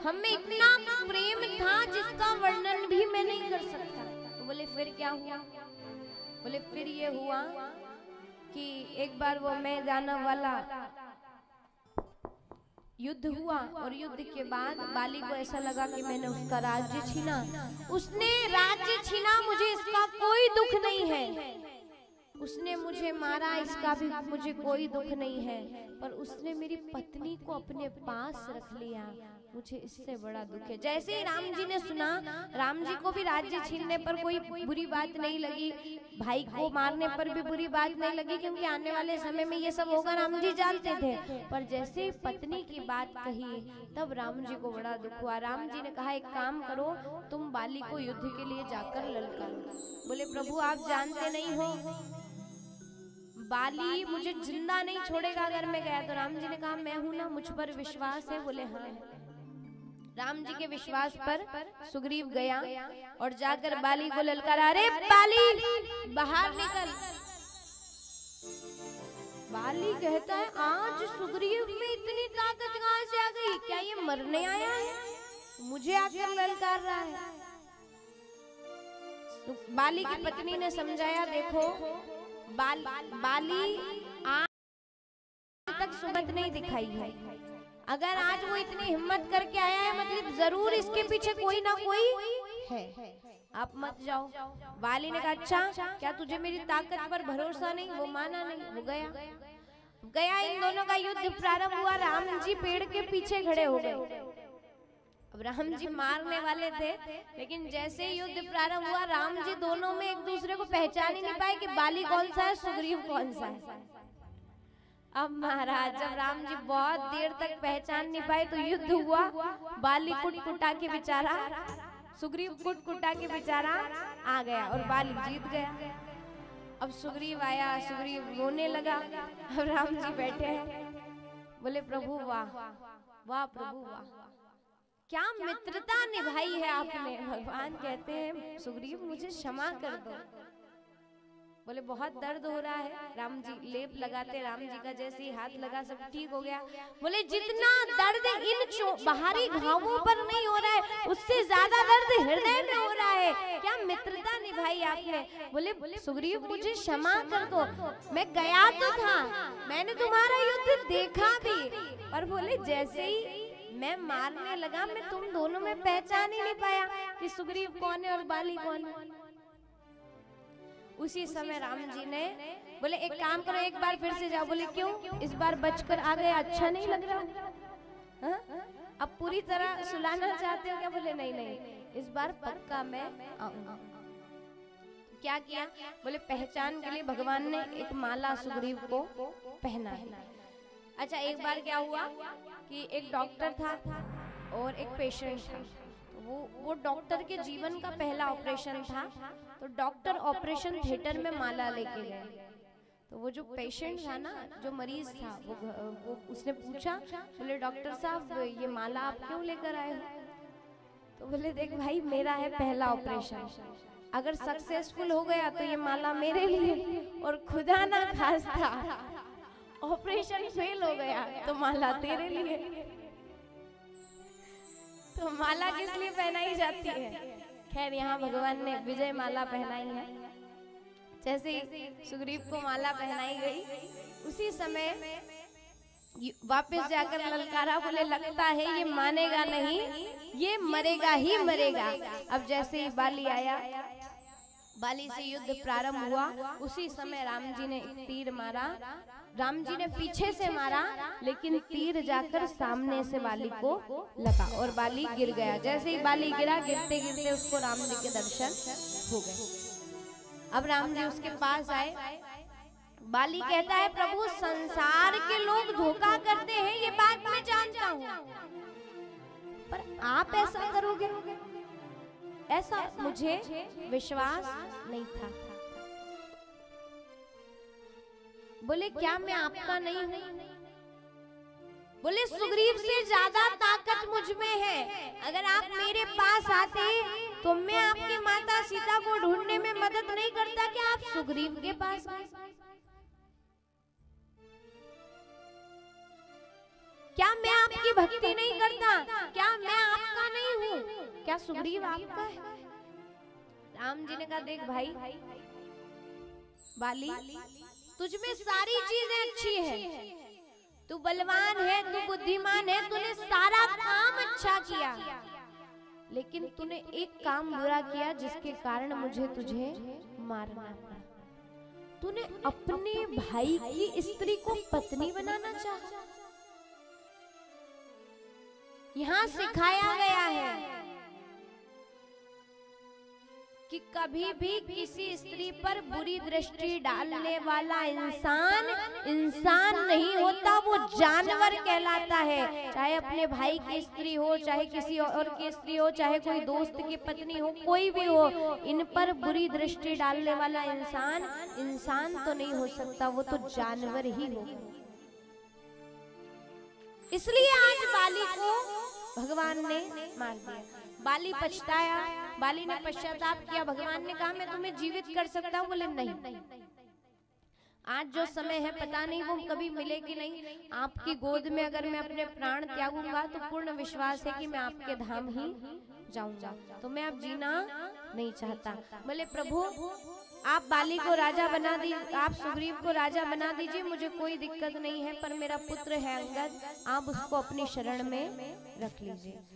हमें इतना प्रेम था जिसका वर्णन भी मैं नहीं कर सकता। तो बोले फिर क्या हुआ? बोले फिर ये हुआ कि एक बार वो मैदान वाला युद्ध हुआ और युद्ध के बाद बाली को ऐसा लगा कि मैंने उसका राज्य छीना। उसने राज्य छीना, मुझे इसका कोई दुख नहीं है। उसने मुझे मारा, इसका भी मुझे कोई दुख नहीं है। पर उसने मेरी पत्नी को अपने पास रख लिया, मुझे इससे बड़ा दुख है। जैसे ही राम जी ने सुना, राम जी को भी राज्य छीनने पर कोई बुरी बात नहीं लगी, भाई को मारने पर भी बुरी बात नहीं लगी, क्योंकि आने वाले समय में ये सब होगा राम जी जानते थे। पर जैसे ही पत्नी की बात कही तब राम जी को बड़ा दुख हुआ। राम जी ने कहा एक काम करो, तुम बाली को युद्ध के लिए जाकर ललकारो। बोले प्रभु आप जानते नहीं हो बाली मुझे जिंदा नहीं छोड़ेगा अगर मैं गया तो। राम जी ने कहा मैं हूं ना, मुझ पर विश्वास है? बोले हाँ। राम जी के विश्वास पर सुग्रीव गया और जाकर बाली को ललकारा, अरे बाली बाहर निकल। बाली कहता है आज सुग्रीव में इतनी ताकत कहां से आ गई? क्या ये मरने आया है? मुझे आकर ललकार रहा है। बाली की पत्नी ने समझाया, देखो बाली आज तक सुगंध नहीं दिखाई है, अगर आज वो इतनी हिम्मत करके आया है मतलब जरूर इसके पीछे कोई ना कोई है, आप मत जाओ। बाली ने कहा अच्छा क्या तुझे मेरी ताकत पर भरोसा नहीं? वो माना नहीं, वो गया। इन दोनों का युद्ध प्रारंभ हुआ। राम जी पेड़ के पीछे खड़े हो गए। अब राम जी मारने वाले थे, लेकिन जैसे युद्ध प्रारंभ हुआ राम जी दोनों में एक दूसरे को पहचान ही नहीं पाए कि बाली कौन सा है, सुग्रीव कौन सा है। अब महाराज जब राम जी बहुत देर तक पहचान नहीं पाए तो युद्ध हुआ। बाली कुटकुटा के बेचारा, सुग्रीव कुटकुटा के बेचारा आ गया और बाली जीत गया। अब सुग्रीव आया, सुग्रीव रोने लगा। अब राम जी बैठे हैं, बोले प्रभु वाह वाह प्रभु वाह, क्या मित्रता निभाई है आपने। भगवान कहते हैं सुग्रीव मुझे क्षमा कर दो। बोले बहुत दर्द हो रहा है। राम जी लेप लगाते, राम जी का जैसे ही हाथ लगा सब ठीक हो गया। बोले जितना दर्द इन बाहरी घावों पर नहीं हो रहा है उससे ज्यादा दर्द हृदय में हो रहा है, क्या मित्रता निभाई आपने। बोले सुग्रीव मुझे क्षमा कर दो, मैं गया तो था, मैंने तुम्हारा युद्ध देखा भी, पर बोले जैसे ही मैं मारने लगा मैं तुम दोनों में पहचान ही नहीं पाया कि सुग्रीव कौन है और बाली कौन है। उसी समय राम जी ने बोले एक काम करो एक बार फिर से जाओ। बोले क्यों? इस बार बचकर आ गए, अच्छा नहीं लग रहा? हा? अब पूरी तरह सुलाना चाहते हो क्या? बोले नहीं नहीं, इस बार पक्का मैं आऊंगा। क्या किया? बोले पहचान के लिए भगवान ने एक माला सुग्रीव को पहना है। अच्छा एक बार क्या हुआ कि एक डॉक्टर था और एक पेशेंट था। वो डॉक्टर के जीवन का पहला ऑपरेशन था, तो डॉक्टर ऑपरेशन थिएटर में माला लेके गए। तो वो जो पेशेंट था ना, जो मरीज था, वो उसने पूछा, बोले डॉक्टर साहब ये माला आप क्यों लेकर आए हो? तो बोले देख भाई मेरा है पहला ऑपरेशन, अगर सक्सेसफुल हो गया तो ये माला मेरे लिए, और खुदा ना खास्ता ऑपरेशन फेल हो गया तो माला तेरे लिए। तो माला किस लिए पहनाई जाती है? खैर यहाँ भगवान ने विजय माला पहनाई है। जैसे ही सुग्रीव को माला पहनाई गई उसी समय वापस जाकर ललकारा। बोले लगता है ये मानेगा नहीं, ये मरेगा ही मरेगा। अब जैसे ही बाली आया, बाली से युद्ध प्रारंभ हुआ। उसी समय राम जी ने एक तीर मारा। राम जी ने पीछे से मारा लेकिन तीर जाकर सामने से बाली को लगा और बाली गिर गया। जैसे ही बाली गिरा, गिरते गिरते उसको राम जी के दर्शन हो गए। अब राम जी उसके पास आए। बाली कहता है प्रभु संसार के लोग धोखा करते हैं ये बात मैं जानता हूँ, पर आप ऐसा करोगे ऐसा मुझे विश्वास नहीं था। बोले क्या मैं आपका नहीं हूँ? बोले सुग्रीव से ज्यादा ताकत मुझ में है, अगर आप मेरे पास आते तो मैं आपकी माता सीता को ढूंढने में मदद नहीं करता कि आप सुग्रीव के पास आए। क्या मैं आपकी भक्ति नहीं करता? क्या मैं क्या सुग्रीव आपका है? राम जी ने कहा देख भाई बाली, तुझ में सारी चीजें अच्छी है, तू बलवान है, तू बुद्धिमान है, तूने सारा काम अच्छा किया, लेकिन तूने एक काम बुरा किया जिसके कारण मुझे तुझे मारना पड़ा। तूने अपने भाई की स्त्री को पत्नी बनाना चाहा। यहाँ सिखाया गया है कि कभी भी किसी स्त्री पर बुरी दृष्टि डालने वाला इंसान इंसान नहीं होता, वो जानवर कहलाता है। चाहे अपने भाई की स्त्री हो, चाहे किसी और की स्त्री हो, चाहे कोई दोस्त की पत्नी हो, कोई भी हो, इन पर बुरी दृष्टि डालने वाला इंसान इंसान तो नहीं हो सकता, वो तो जानवर ही हो। इसलिए आज बाली को भगवान ने मार दिया। बाली पछताया, बाली ने पश्चाताप किया। भगवान ने कहा मैं तुम्हें जीवित कर सकता हूँ, बोले नहीं, आज जो समय है पता नहीं वो कभी मिले कि नहीं। आपकी गोद में अगर मैं अपने प्राण त्यागूंगा तो पूर्ण विश्वास है कि मैं आपके धाम ही जाऊंगा, तो मैं अब जीना नहीं चाहता। बोले प्रभु आप बाली को राजा बना दीजिए, आप सुग्रीव को राजा बना दीजिए, मुझे कोई दिक्कत नहीं है, पर मेरा पुत्र है अंगद, आप उसको अपनी शरण में रख लीजिए।